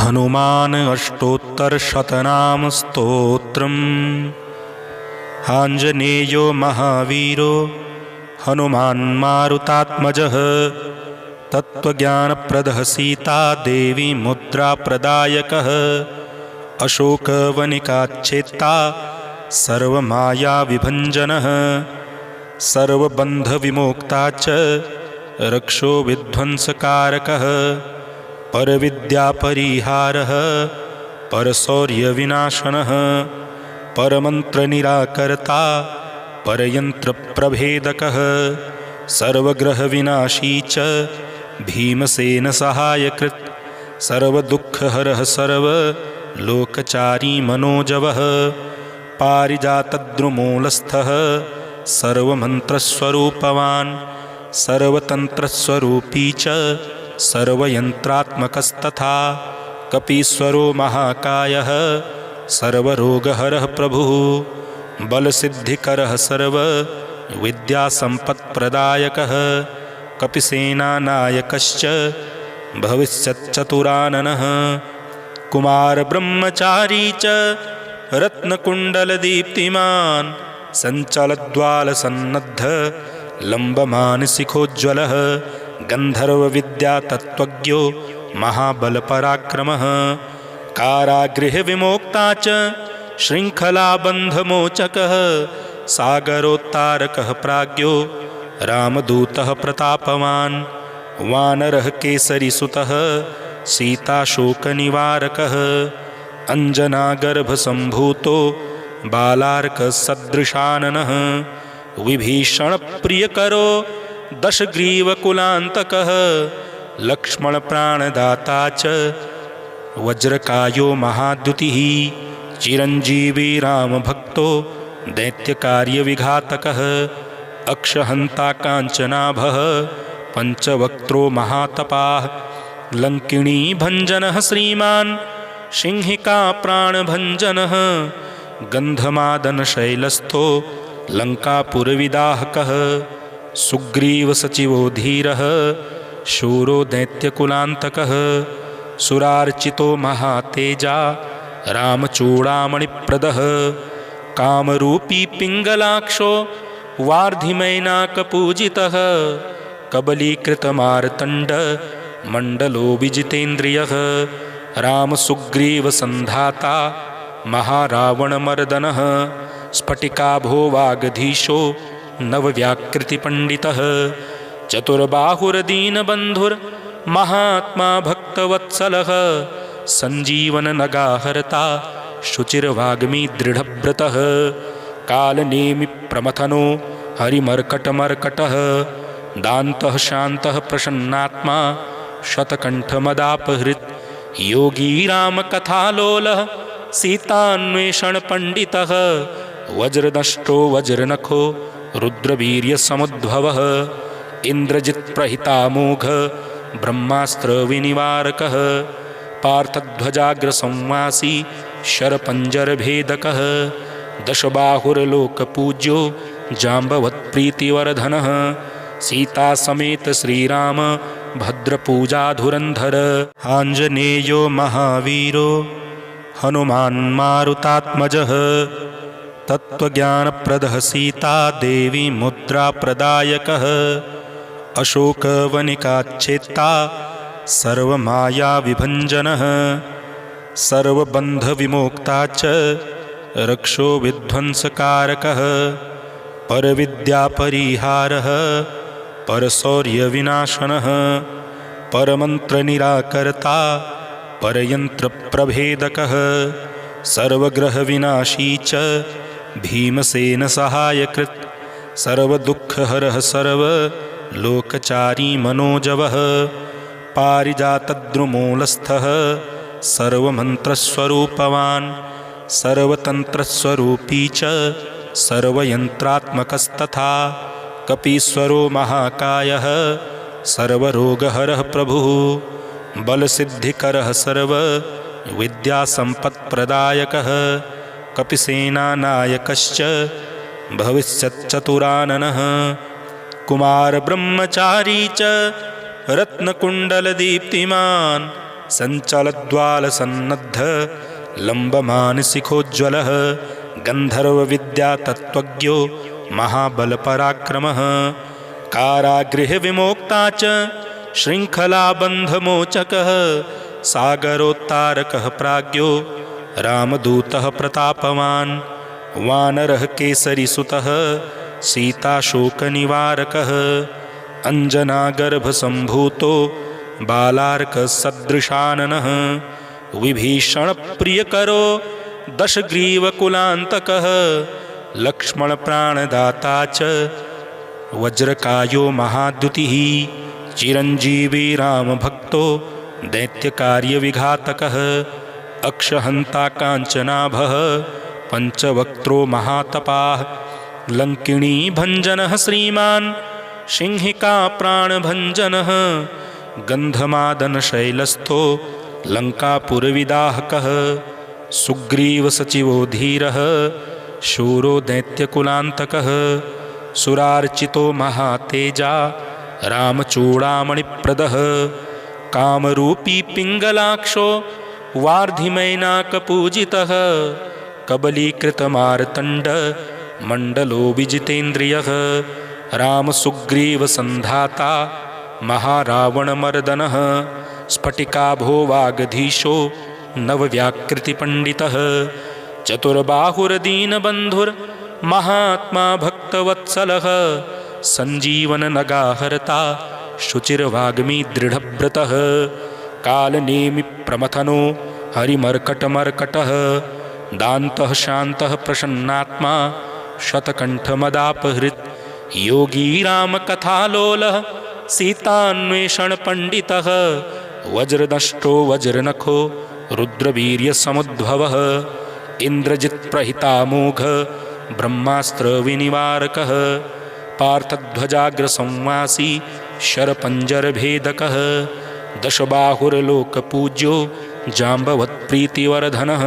हनुमान अष्टोत्तरशतनाम स्तोत्रम्। आञ्जनेयो महावीरो हनुमान् मारुतात्मजः। तत्त्वज्ञानप्रदः सीता देवी मुद्राप्रदायकः। अशोकवनिकाच्छेत्ता सर्वमायाविभञ्जनः। सर्वबन्धविमोक्ता च रक्षो विध्वंसकारकः। परविद्यापरिहारः परशौर्यविनाशनः। परमन्त्रनिराकर्ता परयन्त्रप्रभेदकः। सर्वग्रहविनाशी च भीमसेनसहायकृत्। सर्वदुःखहरः सर्वलोकचारी मनोजवः। पारिजातद्रुमूलस्थः सर्वमन्त्रस्वरूपवान्। सर्वतन्त्रस्वरूपी च सर्वयन्त्रात्मकस्तथा। कपीश्वरो महाकायः सर्वरोगहरः प्रभुः। बलसिद्धिकरः सर्वविद्यासम्पत्प्रदायकः। कपिसेनानायकश्च भविष्यच्चतुराननः। कुमारब्रह्मचारी च रत्नकुण्डलदीप्तिमान्। सञ्चलद्वालसन्नद्ध लम्बमानसिखोज्ज्वलः। गन्धर्वविद्यातत्त्वज्ञो महाबलपराक्रमः। कारागृहविमोक्ता च शृङ्खलाबन्धमोचकः। सागरोत्तारकः प्राज्ञो रामदूतः प्रतापवान्। वानरः केसरीसुतः सीताशोकनिवारकः। अञ्जनागर्भसम्भूतो बालार्कसदृशाननः। विभीषणप्रियकरो दशग्रीवकुलान्तकः। लक्ष्मणप्राणदाता च वज्रकायो महाद्युतिः। चिरञ्जीवी रामभक्तो दैत्यकार्यविघातकः। अक्षहन्ता काञ्चनाभः पञ्चवक्त्रो महातपाः। लङ्किणीभञ्जनः श्रीमान् सिंहिका प्राणभञ्जनः। गन्धमादनशैलस्थो लङ्कापुरविदाहकः। सुग्रीवसचिवो धीरः शूरो दैत्यकुलान्तकः। सुरार्चितो महातेजा रामचूडामणिप्रदः। कामरूपी पिङ्गलाक्षो वार्धिमैनाकपूजितः। कबलीकृतमार्तण्डमण्डलो विजितेन्द्रियः। रामसुग्रीवसन्धाता महारावणमर्दनः। स्फटिकाभो वागधीशो नवव्याकृतिपण्डितः। चतुर्बाहुर्दीनबन्धुर्महात्मा भक्तवत्सलः। सञ्जीवननगाहर्ता शुचिर्वाग्मी दृढव्रतः। कालनेमिप्रमथनो हरिमर्कटमर्कटः। दान्तः शान्तः प्रसन्नात्मा शतकण्ठमदापहृत्। योगी रामकथालोलः सीतान्वेषणपण्डितः। वज्रदष्टो वज्रनखो रुद्रवीर्यसमुद्भवः। इन्द्रजित्प्रहितामोघ ब्रह्मास्त्रविनिवारकः। पार्थध्वजाग्रसंवासी शरपञ्जरभेदकः। दशबाहुर्लोकपूज्यो जाम्बवत्प्रीतिवर्धनः। सीतासमेत श्रीराम भद्रपूजाधुरन्धर। आञ्जनेयो महावीरो हनुमान् मारुतात्मजः। तत्त्वज्ञानप्रदः सीता देवी मुद्राप्रदायकः। अशोकवनिकाच्छेत्ता सर्वमायाविभञ्जनः। सर्वबन्धविमोक्ता च रक्षो विध्वंसकारकः। परविद्यापरिहारः परशौर्यविनाशनः। परमन्त्रनिराकर्ता परयन्त्रप्रभेदकः। सर्वग्रहविनाशी च भीमसेनसहायकृत्। सर्वदुःखहरः सर्वलोकचारी मनोजवः। पारिजातद्रुमूलस्थः सर्वमन्त्रस्वरूपवान्। सर्वतन्त्रस्वरूपी च सर्वयन्त्रात्मकस्तथा। कपीश्वरो महाकायः सर्वरोगहरः प्रभुः। बलसिद्धिकरः सर्वविद्यासम्पत्प्रदायकः। कपिसेनानायकश्च भविष्यच्चतुराननः। कुमारब्रह्मचारी च रत्नकुण्डलदीप्तिमान्। सञ्चलद्वालसन्नद्ध लम्बमानसिखोज्ज्वलः गन्धर्वविद्यातत्त्वज्ञो महाबलपराक्रमः कारागृहविमोक्ता च शृङ्खलाबन्धमोचकः सागरोत्तारकः प्राज्ञो रामदूतः प्रतापवान् वानरः केसरीसुतः सीताशोकनिवारकः अञ्जनागर्भसम्भूतो बालार्कसदृशाननः विभीषणप्रियकरो दशग्रीवकुलान्तकः लक्ष्मणप्राणदाता च वज्रकायो महाद्युतिः चिरञ्जीवी रामभक्तो दैत्यकार्यविघातकः अक्षहन्ता काञ्चनाभः पञ्चवक्त्रो महातपाः लङ्किणीभञ्जनः श्रीमान् सिंहिका प्राणभञ्जनः गन्धमादनशैलस्थो लङ्कापुरविदाहकः सुग्रीवसचिवो धीरः शूरो दैत्यकुलान्तकः सुरार्चितो महातेजा रामचूडामणिप्रदः कामरूपी पिङ्गलाक्षो वार्धिमैनाकपूजितः कबलीकृतमार्तण्ड मण्डलो विजितेन्द्रियः रामसुग्रीवसन्धाता महारावणमर्दनः स्फटिकाभो वागधीशो नवव्याकृतिपण्डितः चतुर्बाहुर्दीनबन्धुर्महात्मा भक्तवत्सलः सञ्जीवननगाहर्ता शुचिर्वाग्मी दृढव्रतः कालनेमिप्रमथनो हरिमर्कटमर्कटः दान्तः शान्तः प्रसन्नात्मा शतकण्ठमदापहृत् योगी रामकथालोलः सीतान्वेषणपण्डितः वज्रदष्टो वज्रनखो रुद्रवीर्यसमुद्भवः इन्द्रजित्प्रहितामोघ ब्रह्मास्त्रविनिवारकः पार्थध्वजाग्रसंवासी शरपञ्जरभेदकः दशबाहुर्लोकपूज्यो जाम्बवत्प्रीतिवर्धनः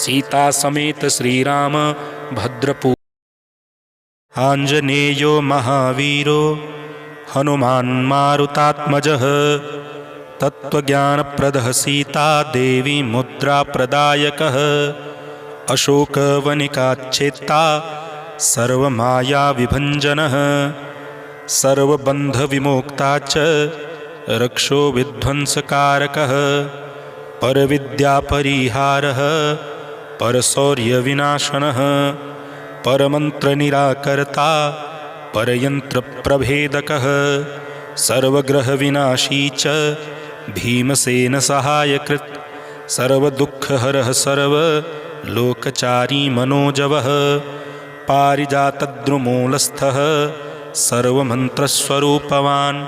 सीतासमेत श्रीराम भद्रपू आञ्जनेयो महावीरो हनुमान्मारुतात्मजः तत्त्वज्ञानप्रदः सीता देवी मुद्राप्रदायकः अशोकवनिकाच्छेत्ता सर्वमायाविभञ्जनः सर्वबन्धविमोक्ता च रक्षो विध्वंसकारकः परविद्यापरिहारः परशौर्यविनाशनः परमन्त्रनिराकर्ता परयन्त्रप्रभेदकः सर्वग्रहविनाशी च भीमसेनसहायकृत् सर्वदुःखहरः सर्वलोकचारी मनोजवः पारिजातद्रुमूलस्थः सर्वमन्त्रस्वरूपवान्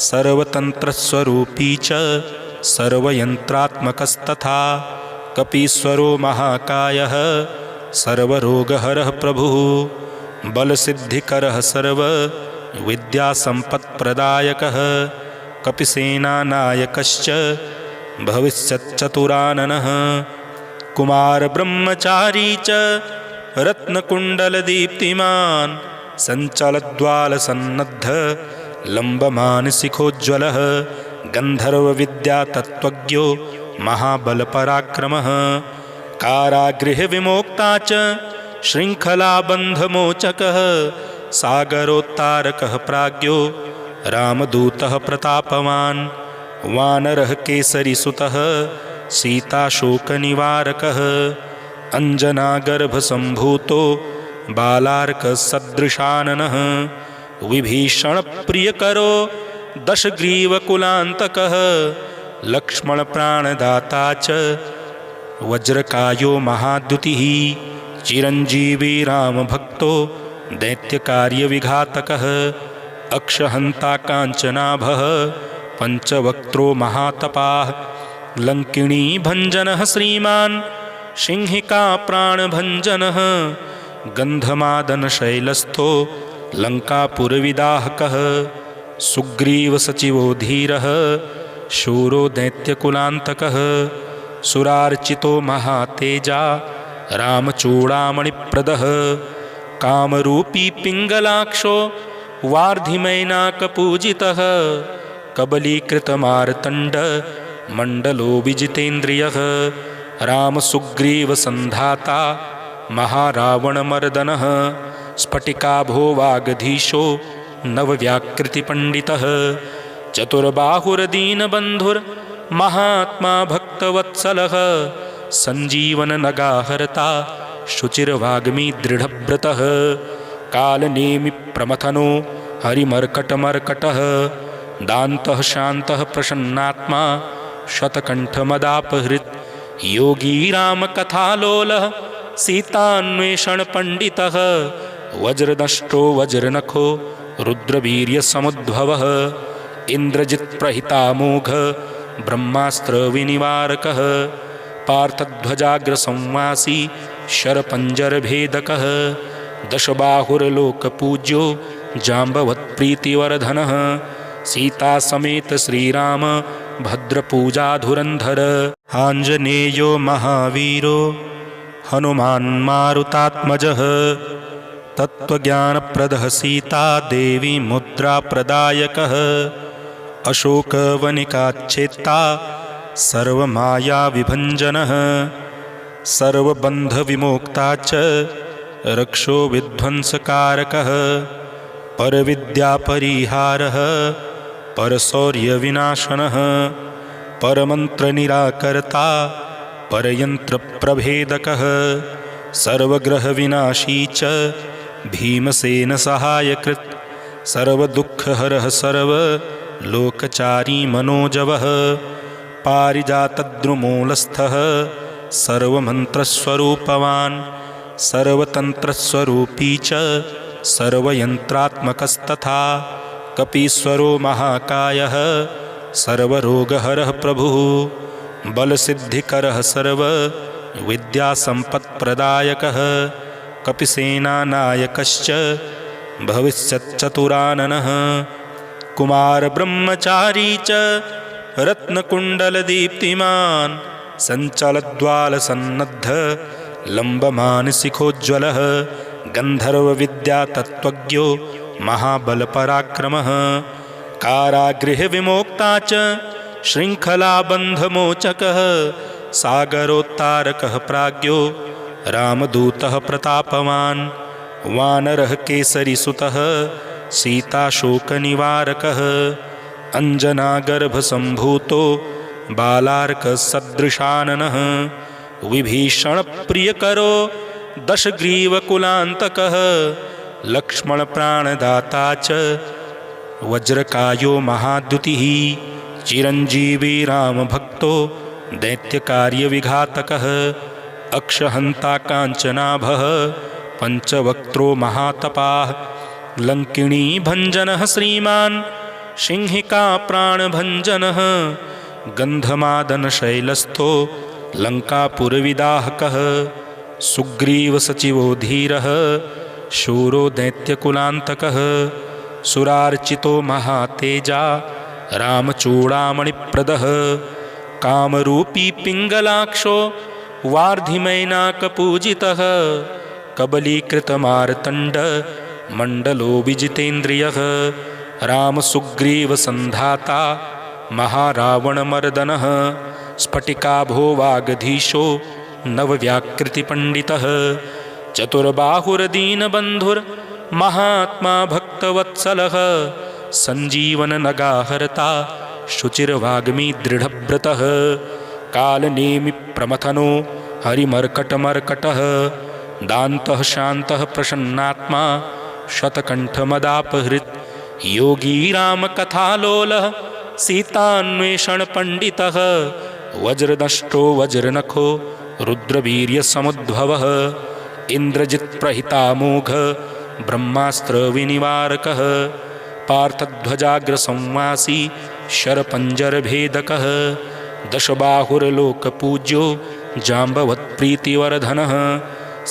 सर्वतन्त्रस्वरूपी च सर्वयन्त्रात्मकस्तथा कपीश्वरो महाकायः सर्वरोगहरः प्रभुः बलसिद्धिकरः सर्वविद्यासम्पत्प्रदायकः कपिसेनानायकश्च भविष्यच्चतुराननः कुमारब्रह्मचारी च रत्नकुण्डलदीप्तिमान् सञ्चलद्वालसन्नद्ध लम्बमानसिखोज्ज्वलः गन्धर्वविद्यातत्त्वज्ञो महाबलपराक्रमः कारागृहविमोक्ता च शृङ्खलाबन्धमोचकः सागरोत्तारकः प्राज्ञो रामदूतः प्रतापवान् वानरः केसरीसुतः सीताशोकनिवारकः अञ्जनागर्भसम्भूतो बालार्कसदृशाननः विभीषणप्रियकरो दशग्रीवकुलान्तकः लक्ष्मणप्राणदाता च वज्रकायो महाद्युतिः चिरञ्जीवी रामभक्तो दैत्यकार्यविघातकः अक्षहन्ता काञ्चनाभः पञ्चवक्त्रो महातपाः लङ्किणीभञ्जनः श्रीमान् सिंहिका प्राणभञ्जनः गन्धमादनशैलस्थो लङ्कापुरविदाहकः सुग्रीवसचिवो धीरः शूरो दैत्यकुलान्तकः सुरार्चितो महातेजा रामचूडामणिप्रदः कामरूपी पिङ्गलाक्षो वार्धिमैनाकपूजितः कबलीकृतमार्तण्ड मण्डलो विजितेन्द्रियः रामसुग्रीवसन्धाता महारावणमर्दनः स्फटिकाभो वागधीशो नवव्याकृतिपण्डितः चतुर्बाहुर्दीनबन्धुर्महात्मा भक्तवत्सलः सञ्जीवननगाहर्ता शुचिर्वाग्मी दृढव्रतः कालनेमिप्रमथनो हरिमर्कटमर्कटः दान्तः शान्तः प्रसन्नात्मा शतकण्ठमदापहृत् योगी रामकथालोलः सीतान्वेषणपण्डितः वज्रदष्टो वज्रनखो रुद्रवीर्यसमुद्भवः इन्द्रजित्प्रहितामोघ ब्रह्मास्त्रविनिवारकः पार्थध्वजाग्रसंवासी शरपञ्जरभेदकः दशबाहुर्लोकपूज्यो जाम्बवत्प्रीतिवर्धनः सीतासमेत श्रीराम भद्रपूजाधुरन्धर आञ्जनेयो महावीरो हनुमान् मारुतात्मजः तत्त्वज्ञानप्रदः सीता देवी मुद्राप्रदायकः अशोकवनिकाच्छेत्ता सर्वमायाविभञ्जनः सर्वबन्धविमोक्ता च रक्षो विध्वंसकारकः परविद्यापरिहारः परशौर्यविनाशनः परमन्त्रनिराकर्ता परयन्त्रप्रभेदकः सर्वग्रहविनाशी च भीमसेनसहायकृत् सर्वदुःखहरः सर्वलोकचारी मनोजवः पारिजातद्रुमूलस्थः सर्वमन्त्रस्वरूपवान् सर्वतन्त्रस्वरूपी च सर्वयन्त्रात्मकस्तथा कपीश्वरो महाकायः सर्वरोगहरः प्रभुः बलसिद्धिकरः सर्वविद्यासम्पत्प्रदायकः कपिसेनानायकश्च भविष्यच्चतुराननः कुमारब्रह्मचारी च रत्नकुण्डलदीप्तिमान् सञ्चलद्वालसन्नद्ध लम्बमानसिखोज्ज्वलः गन्धर्वविद्यातत्त्वज्ञो महाबलपराक्रमः कारागृहविमोक्ता च शृङ्खलाबन्धमोचकः सागरोत्तारकः प्राज्ञो रामदूतः प्रतापवान् वानरः केसरीसुतः सीताशोकनिवारकः अञ्जनागर्भसम्भूतो बालार्कसदृशाननः विभीषणप्रियकरो दशग्रीवकुलान्तकः लक्ष्मणप्राणदाता च वज्रकायो महाद्युतिः चिरञ्जीवी रामभक्तो दैत्यकार्यविघातकः अक्षहन्ता काञ्चनाभः पञ्चवक्त्रो महातपाः लङ्किणीभञ्जनः श्रीमान् सिंहिका प्राणभञ्जनः गन्धमादनशैलस्थो लङ्कापुरविदाहकः सुग्रीवसचिवो धीरः शूरो दैत्यकुलान्तकः सुरार्चितो महातेजा रामचूडामणिप्रदः कामरूपी पिङ्गलाक्षो वार्धिमैनाकपूजितः कबलीकृतमार्तण्ड मण्डलो विजितेन्द्रियः रामसुग्रीवसन्धाता महारावणमर्दनः स्फटिकाभो वागधीशो नवव्याकृतिपण्डितः चतुर्बाहुर्दीनबन्धुर्महात्मा भक्तवत्सलः सञ्जीवननगाहर्ता शुचिर्वाग्मी दृढव्रतः कालनेमिप्रमथनो हरिमर्कटमर्कटः दान्तः शान्तः प्रसन्नात्मा शतकण्ठमदापहृत् योगी रामकथालोलः सीतान्वेषणपण्डितः वज्रदष्टो वज्रनखो रुद्रवीर्यसमुद्भवः इन्द्रजित्प्रहितामोघ ब्रह्मास्त्रविनिवारकः पार्थध्वजाग्रसंवासी शरपञ्जरभेदकः दशबाहुर्लोकपूज्यो जाम्बवत्प्रीतिवर्धनः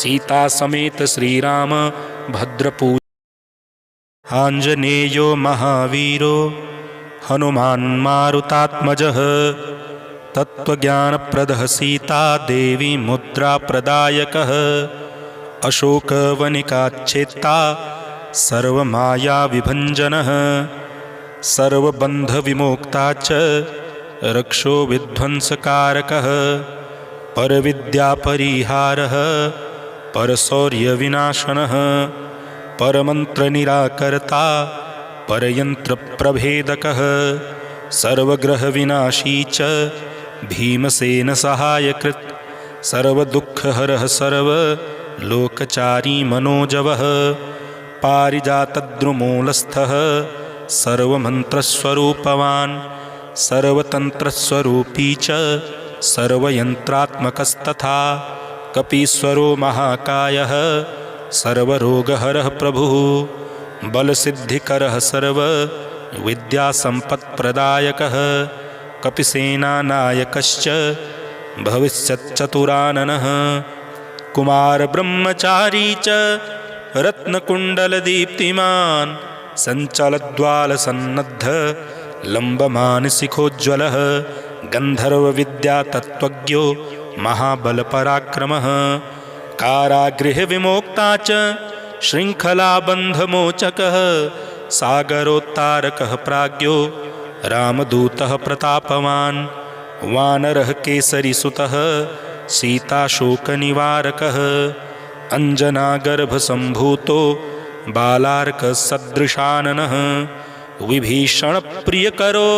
सीतासमेत श्रीराम भद्रपूज आञ्जनेयो महावीरो हनुमान् मारुतात्मजः तत्त्वज्ञानप्रदः सीता देवी मुद्राप्रदायकः अशोकवनिकाच्छेत्ता सर्वमायाविभञ्जनः सर्वबन्धविमोक्ता च रक्षो विध्वंसकारकः परविद्यापरिहारः परशौर्यविनाशनः परमन्त्रनिराकर्ता परयन्त्रप्रभेदकः सर्वग्रहविनाशी च भीमसेनसहायकृत् सर्वदुःखहरः सर्वलोकचारी मनोजवः पारिजातद्रुमूलस्थः सर्वमन्त्रस्वरूपवान् सर्वतन्त्रस्वरूपी च सर्वयन्त्रात्मकस्तथा कपीश्वरो महाकायः सर्वरोगहरः प्रभुः बलसिद्धिकरः सर्वविद्यासम्पत्प्रदायकः कपिसेनानायकश्च भविष्यच्चतुराननः कुमारब्रह्मचारी च रत्नकुण्डलदीप्तिमान् सञ्चलद्वालसन्नद्ध लम्बमानसिखोज्ज्वलः गन्धर्वविद्यातत्त्वज्ञो महाबलपराक्रमः कारागृहविमोक्ता च शृङ्खलाबन्धमोचकः सागरोत्तारकः प्राज्ञो रामदूतः प्रतापवान् वानरः केसरीसुतः सीताशोकनिवारकः अञ्जनागर्भसम्भूतो बालार्कसदृशाननः विभीषणप्रियकरो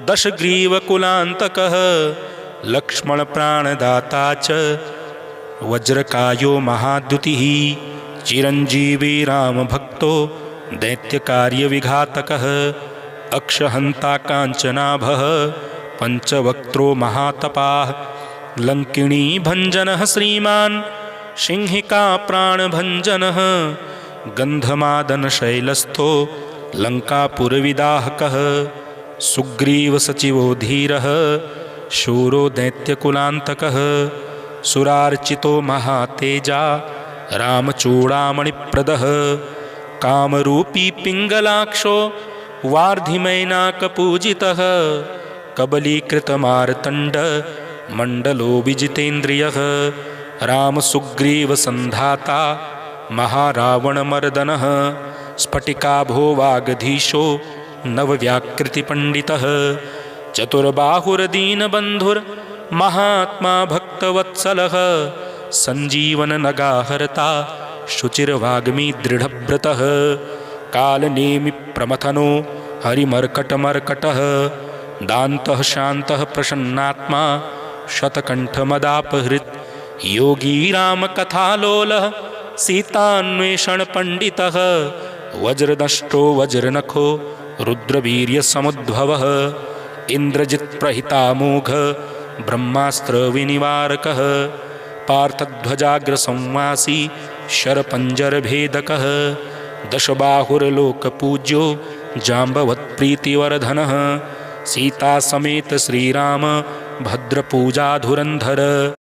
दशग्रीवकुलान्तकः लक्ष्मणप्राणदाता च वज्रकायो महाद्युतिः चिरञ्जीवी रामभक्तो दैत्यकार्यविघातकः अक्षहन्ता काञ्चनाभः पञ्चवक्त्रो महातपाः लङ्किणीभञ्जनः श्रीमान् सिंहिका प्राणभञ्जनः गन्धमादनशैलस्थो लङ्कापुरविदाहकः सुग्रीवसचिवो धीरः शूरो दैत्यकुलान्तकः सुरार्चितो महातेजा रामचूडामणिप्रदः कामरूपी पिङ्गलाक्षो वार्धिमैनाकपूजितः कबलीकृतमार्तण्डमण्डलो विजितेन्द्रियः रामसुग्रीवसन्धाता महारावणमर्दनः स्फटिकाभो वागधीशो नवव्याकृतिपण्डितः चतुर्बाहुर्दीनबन्धुर्महात्मा भक्तवत्सलः सञ्जीवननगाहर्ता शुचिर्वाग्मी दृढव्रतः कालनेमिप्रमथनो हरिमर्कटमर्कटः दान्तः शान्तः प्रसन्नात्मा शतकण्ठमदापहृत् योगी रामकथालोलः सीतान्वेषणपण्डितः वज्रदष्टो वज्रनखो रुद्रवीर्यसमुद्भवः इन्द्रजित्प्रहितामोघ ब्रह्मास्त्रविनिवारकः पार्थध्वजाग्रसंवासी शरपञ्जरभेदकः दशबाहुर्लोकपूज्यो जाम्बवत्प्रीतिवर्धनः सीतासमेत श्रीराम भद्रपूजाधुरन्धर।